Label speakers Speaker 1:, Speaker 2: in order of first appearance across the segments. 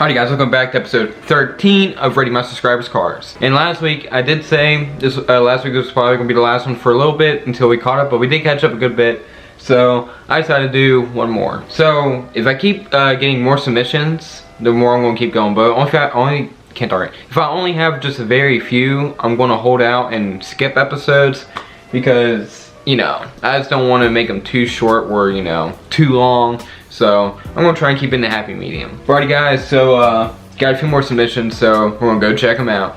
Speaker 1: Alrighty guys, welcome back to episode 13 of Rating My Subscribers Cars. And last week, I did say, last week was probably going to be the last one for a little bit until we caught up, but we did catch up a good bit. So, I decided to do one more. So, if I keep getting more submissions, the more I'm going to keep going. But if I only have just a very few, I'm going to hold out and skip episodes because, you know, I just don't want to make them too short or, you know, too long. So I'm gonna try and keep it in the happy medium. Alrighty guys, so got a few more submissions, so we're gonna go check them out.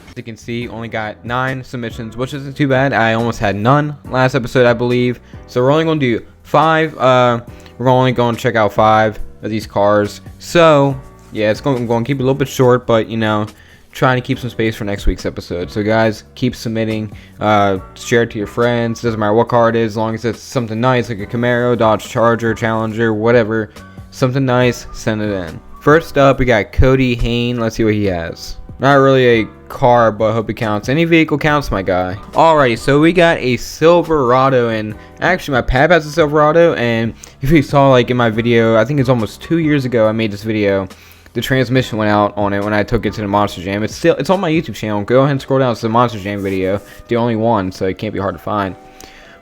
Speaker 1: As you can see, only got 9 submissions, which isn't too bad. I almost had none last episode, I believe. So we're only gonna do 5. We're only gonna check out 5 of these cars. So yeah, I'm gonna keep it a little bit short, but you know, trying to keep some space for next week's episode. So guys, keep submitting, share it to your friends. Doesn't matter what car it is, as long as it's something nice like a Camaro, Dodge Charger, Challenger, whatever, something nice, send it in. First up, we got Cody Hayden. Let's see what he has. Not really a car, but I hope it counts. Any vehicle counts, my guy. Alrighty, so we got a Silverado, and actually my pap has a Silverado, and if you saw like in my video, I think it's almost 2 years ago I made this video. The transmission went out on it when I took it to the Monster Jam. It's on my YouTube channel. Go ahead and scroll down. It's the Monster Jam video, the only one, so it can't be hard to find.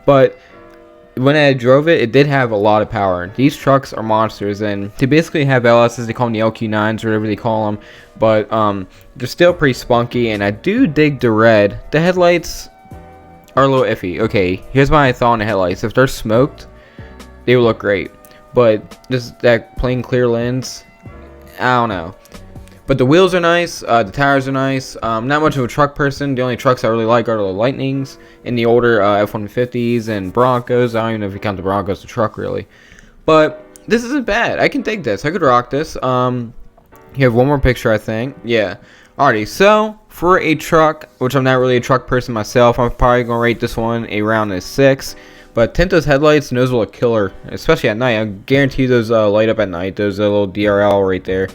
Speaker 1: But when I drove it, it did have a lot of power. These trucks are monsters, and they basically have LSs. They call them the LQ9s or whatever they call them. But they're still pretty spunky, and I do dig the red. The headlights are a little iffy. Okay, here's my thought on the headlights. If they're smoked, they would look great. But just that plain clear lens, I don't know. But the wheels are nice, the tires are nice. Not much of a truck person. The only trucks I really like are the Lightnings and the older F-150s and Broncos. I don't even know if you count the Broncos as a truck really. But this isn't bad. I can dig this. I could rock this. You have one more picture, I think. Yeah. Alrighty, so for a truck, which I'm not really a truck person myself, I'm probably going to rate this one around a 6. But tint those headlights, and those will look killer, especially at night. I guarantee those light up at night. Those little DRL right there.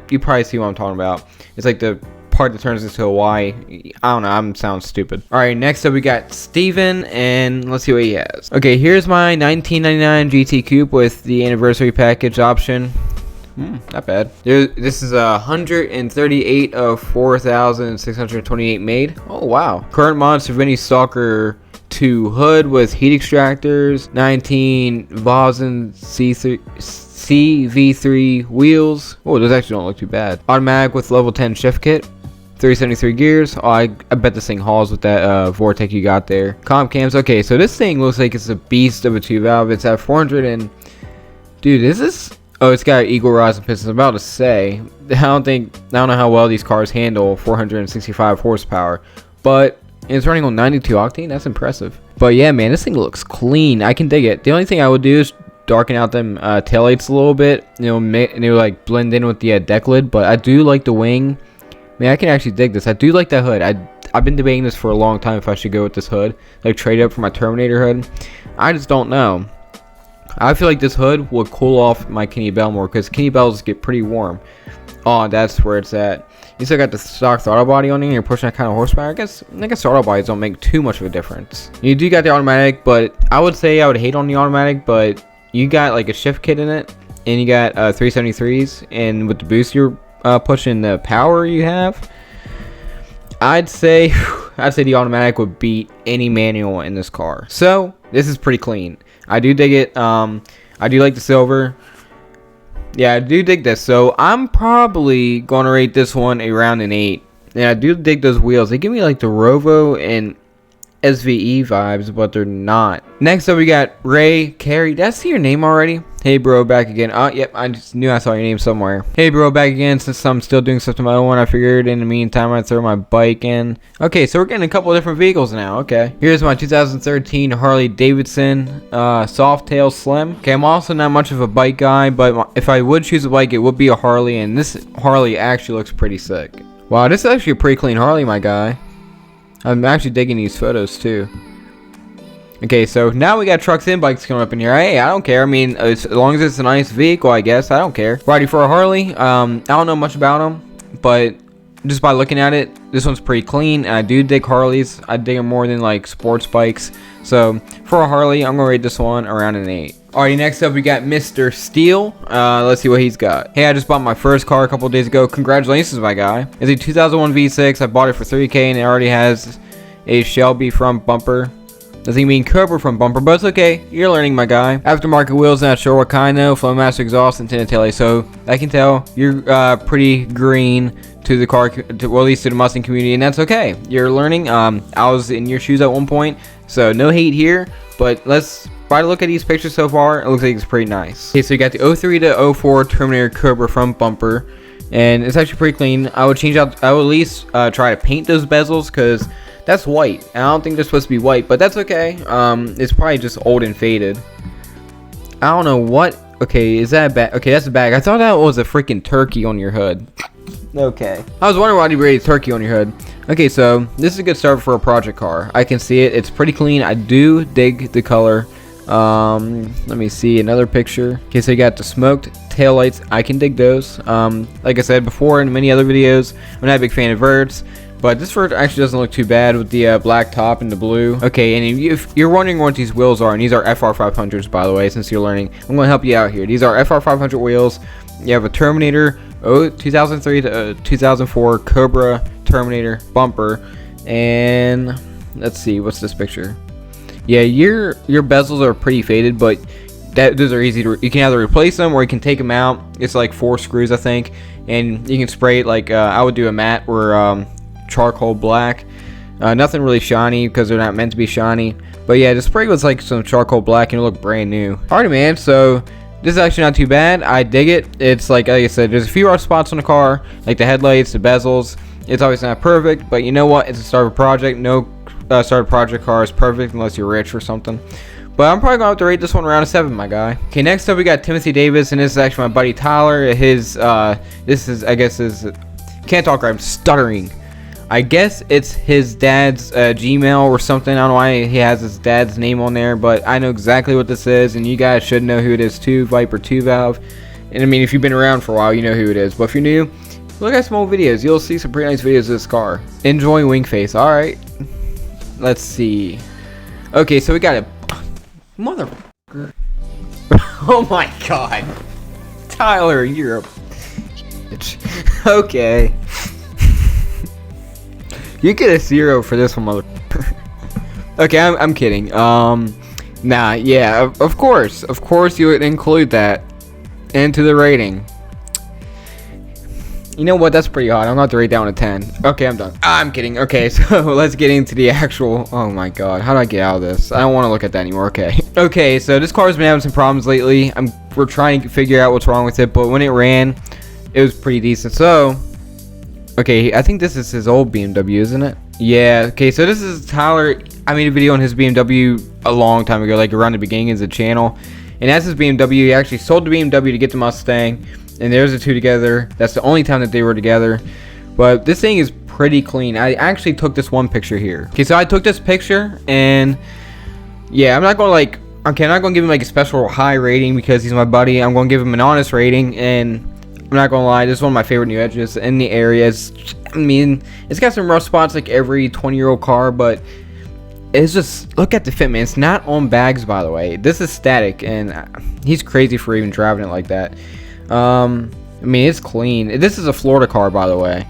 Speaker 1: You probably see what I'm talking about. It's like the part that turns into a Y. I don't know. I'm sounds stupid. All right, next up we got Steven, and let's see what he has. Okay, here's my 1999 GT Coupe with the anniversary package option. Not bad. This is 138 of 4,628 made. Oh wow. Current mods for Vinny Stalker 2 hood with heat extractors, 19 Vossen CV3 wheels. Oh, those actually don't look too bad. Automatic with level 10 shift kit, 373 gears. Oh, I bet this thing hauls with that Vortec you got there. Comp cams. Okay, so this thing looks like it's a beast of a 2-valve. It's at 400 and dude, is this? Oh, it's got eagle rods and pistons. I'm about to say, I don't know how well these cars handle 465 horsepower, but it's running on 92 octane. That's impressive. But yeah, man, this thing looks clean. I can dig it. The only thing I would do is darken out them taillights a little bit. You know, and they would like blend in with the deck lid. But I do like the wing. Man, I can actually dig this. I do like that hood. I've been debating this for a long time if I should go with this hood, like trade up for my Terminator hood. I just don't know. I feel like this hood will cool off my Kenny Bell more because Kenny Bells get pretty warm. Oh, that's where it's at. You still got the stock throttle body on it and you're pushing that kind of horsepower. I guess throttle bodies don't make too much of a difference. You do got the automatic, but I would say I would hate on the automatic, but you got like a shift kit in it and you got 373s, and with the boost you're pushing the power you have, I'd say the automatic would beat any manual in this car. So this is pretty clean. I do dig it. I do like the silver. Yeah, I do dig this. So I'm probably going to rate this one around an 8. And I do dig those wheels. They give me like the Rovo and SVE vibes, but they're not. Next up, we got Ray Carey. Did I see your name already? Hey, bro, back again. Oh, yep, I just knew I saw your name somewhere. Hey, bro, back again. Since I'm still doing stuff to my own one, I figured in the meantime I'd throw my bike in. Okay, so we're getting a couple of different vehicles now. Okay. Here's my 2013 Harley Davidson Softail Slim. Okay, I'm also not much of a bike guy, but if I would choose a bike, it would be a Harley, and this Harley actually looks pretty sick. Wow, this is actually a pretty clean Harley, my guy. I'm actually digging these photos too. Okay, so now we got trucks and bikes coming up in here. Hey, I don't care. I mean, as long as it's a nice vehicle, I guess. I don't care. Righty, for a Harley, I don't know much about them, but just by looking at it, this one's pretty clean, and I do dig Harleys. I dig them more than like sports bikes. So for a Harley, I'm gonna rate this one around an 8. Alrighty, next up we got Mr. Steele. Let's see what he's got. Hey, I just bought my first car a couple days ago. Congratulations, my guy. It's a 2001 V6. I bought it for $3K, and it already has a Shelby front bumper. Doesn't mean Cobra front bumper, but it's okay. You're learning, my guy. Aftermarket wheels, not sure what kind though. Flowmaster exhaust and tinted taillights. So I can tell you're pretty green to the car, well, at least to the Mustang community, and that's okay. You're learning. I was in your shoes at one point, so no hate here. But let's try to look at these pictures so far. It looks like it's pretty nice. Okay, so you got the 03 to 04 Terminator Cobra front bumper, and it's actually pretty clean. I would change out. I would at least try to paint those bezels because that's white. I don't think they're supposed to be white, but that's okay. It's probably just old and faded. I don't know what. Okay, is that a bag? Okay, that's a bag. I thought that was a freaking turkey on your hood. Okay. I was wondering why you rated turkey on your hood. Okay, so this is a good start for a project car. I can see it. It's pretty clean. I do dig the color. Let me see another picture. Okay, so you got the smoked taillights. I can dig those. Like I said before in many other videos, I'm not a big fan of verts. But this vert actually doesn't look too bad with the black top and the blue. Okay, and if you're wondering what these wheels are, and these are FR500s, by the way, since you're learning, I'm going to help you out here. These are FR500 wheels. You have a Terminator 2003 to 2004 Cobra Terminator bumper. And let's see, what's this picture? Yeah, your bezels are pretty faded, but those are easy to. You can either replace them or you can take them out. It's like 4 screws, I think, and you can spray it like I would do a matte or charcoal black. Nothing really shiny because they're not meant to be shiny, but yeah, the spray was like some charcoal black and it looked brand new. Alright, man, so this is actually not too bad. I dig it. It's like I said, there's a few rough spots on the car, like the headlights, the bezels. It's always not perfect, but you know what, it's a start of a project. No start of project car is perfect unless you're rich or something. But I'm probably going to have to rate this one around a 7, my guy. Okay, next up we got Timothy Davis, and this is actually my buddy Tyler. His this is, I guess, his can't talk right, I'm stuttering. I guess it's his dad's Gmail or something. I don't know why he has his dad's name on there, but I know exactly what this is, and you guys should know who it is too. Viper 2 Valve. And I mean, if you've been around for a while, you know who it is. But if you're new, look at some old videos. You'll see some pretty nice videos of this car. Enjoy Wingface. All right. Let's see. Okay, so we got a motherfucker. Oh my God, Tyler, you're a bitch. Okay. You get a 0 for this one, motherfucker. Okay, I'm kidding. Nah, yeah, of course you would include that into the rating. You know what? That's pretty hot. I'm going to have to rate that one a 10. Okay, I'm done. I'm kidding. Okay, so let's get into the actual. Oh my God, how do I get out of this? I don't want to look at that anymore. Okay. Okay, so this car's been having some problems lately. We're trying to figure out what's wrong with it, but when it ran, it was pretty decent. So. Okay, I think this is his old BMW, isn't it? Yeah, okay, so this is Tyler. I made a video on his BMW a long time ago, like around the beginning of the channel. And that's his BMW. He actually sold the BMW to get the Mustang. And there's the two together. That's the only time that they were together. But this thing is pretty clean. I actually took this one picture here. Okay, so I took this picture, and yeah, I'm not going to like, okay, I'm not going to give him like a special high rating because he's my buddy. I'm going to give him an honest rating, and I'm not gonna lie, this is one of my favorite new edges in the area. I mean, it's got some rough spots like every 20-year-old car, but it's just, look at the fit, man. It's not on bags, by the way. This is static, and he's crazy for even driving it like that. I mean, it's clean. This is a Florida car, by the way.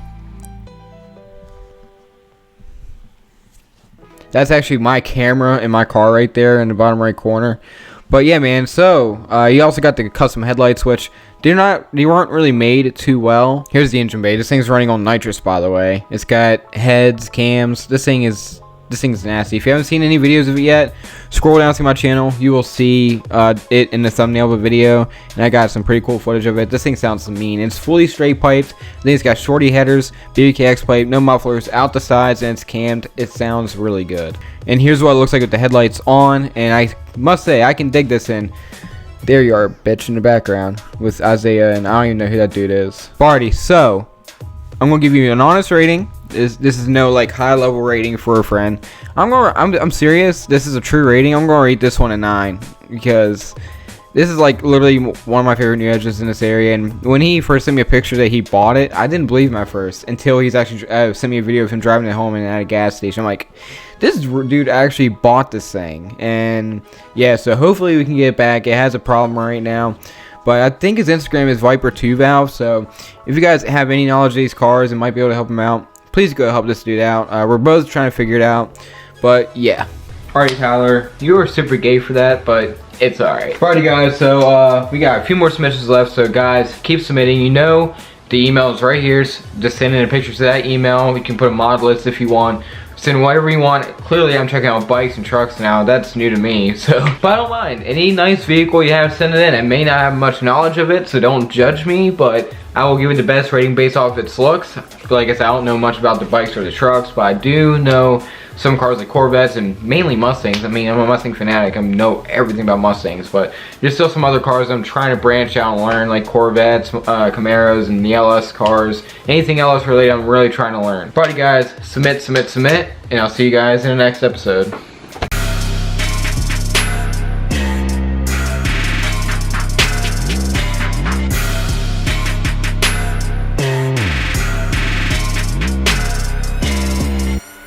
Speaker 1: That's actually my camera in my car right there in the bottom right corner. But yeah, man, so you also got the custom headlights, which they weren't really made too well. Here's the engine bay. This thing's running on nitrous, by the way. It's got heads, cams. This thing's nasty. If you haven't seen any videos of it yet, scroll down to my channel. You will see it in the thumbnail of a video, and I got some pretty cool footage of it. This thing sounds mean. It's fully straight piped. I think it's got shorty headers, BBKX pipe, no mufflers, out the sides, and it's cammed. It sounds really good. And here's what it looks like with the headlights on, and I must say I can dig this in. There you are, bitch, in the background with Isaiah, and I don't even know who that dude is. Barty, so I'm gonna give you an honest rating. This is no like high level rating for a friend. I'm serious. This is a true rating. I'm gonna rate this one a 9 because This is like literally one of my favorite new edges in this area, and when he first sent me a picture that he bought it, I didn't believe him at first until he's actually sent me a video of him driving it home and at a gas station. I'm like, this dude actually bought this thing. And yeah, so hopefully we can get it back. It has a problem right now, but I think his Instagram is Viper2Valve, so if you guys have any knowledge of these cars and might be able to help him out, please go help this dude out. We're both trying to figure it out, but yeah. Alright, Tyler, you were super gay for that, but it's alright. Alrighty, guys, so we got a few more submissions left, so guys, keep submitting. You know, the email is right here. Just send in a picture to that email. You can put a mod list if you want. Send whatever you want. Clearly, I'm checking out bikes and trucks now. That's new to me, so. But I don't mind. Any nice vehicle you have, send it in. I may not have much knowledge of it, so don't judge me, but I will give it the best rating based off its looks. Like I said, I don't know much about the bikes or the trucks, but I do know some cars like Corvettes and mainly Mustangs. I mean, I'm a Mustang fanatic. I know everything about Mustangs, but there's still some other cars I'm trying to branch out and learn, like Corvettes, Camaros, and the LS cars. Anything LS related, I'm really trying to learn. Alrighty, guys, submit, and I'll see you guys in the next episode.